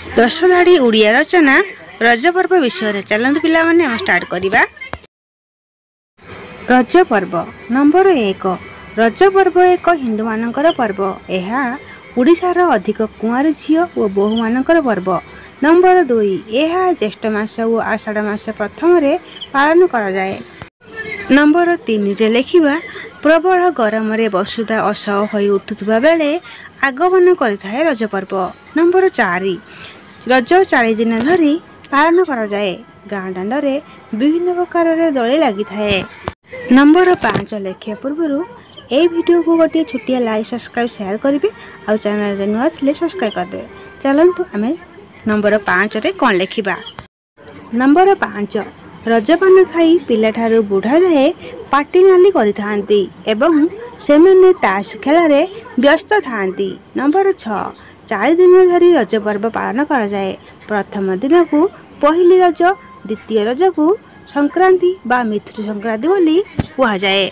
दश धाड़ी उड़िया रचना रज पर्व विषय चलते पिला आम स्टार्ट करवा। रज पर्व नंबर 1 रज पर्व एक हिंदू मानकर पर्व। यह ओडिशार अधिक कुंवारी झील और बोहू मानकर पर्व। नंबर 2 यह ज्येष्ठ मास और आषाढ़ मास प्रथम पालन करा जाए। नंबर 3 रे लिखिबा प्रबल गरम रे वसुधा असह होई उठुवा बेले आगमन करिथाए रज पर्व। नंबर 4 रज 4 दिन धरी पालन करा जाए। गाँ दांडे विभिन्न प्रकार दली लगी थाए। नंबर 5 लिखा पूर्व ए वीडियो को गोटे छोटिया लाइक सब्सक्राइब शेयर करेंगे और चैनल रे नुआ थे सब्सक्राइब करदे। चलतु आम नंबर 5 रे कौन लिखा। नंबर 5 रजपान खाई पिला ठारू बुढ़ा जाए पाटी नाली करिथांती एवं सेमेने ताश खेल व्यस्त थांती। नंबर 6 4 दिन धरी रज पर्व पालन करा जाए। प्रथम दिन को पहली रज, द्वितीय रज को संक्रांति बा मिथुन संक्रांति बोली कहा जाए।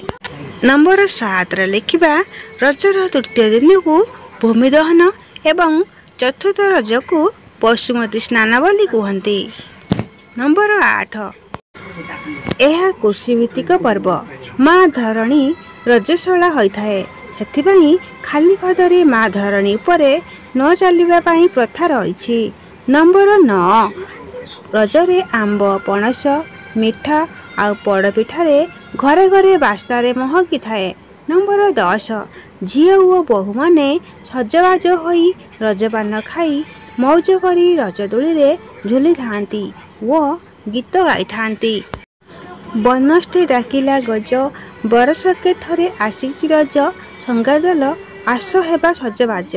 नंबर 7 रे लिखिबा रजर तृतीय दिन को भूमि दहन एवं चतुर्थ रज को पशुमती स्नान बोली कहते। नंबर 8 यह कृषि भित्तिक पर्व। माँ धरणी रजस्वला होता है, से खाली पदरे माँ धरणी उपरे न चलवा प्रथा रही। नंबर 9 रजरे आंब पणस मिठा आउ पड़पिठारे घरे घरे बास्तारे महकी थाए। नंबर 10 झील और बोहू माने सजबाज होई रजपान खाई मौज करी रजदोली रे झुली थांती वो गीत गाई थांती। बनस्टे डाकिला गज बरसके थरे आसीची रज संगादल आस हेबा सजबाज।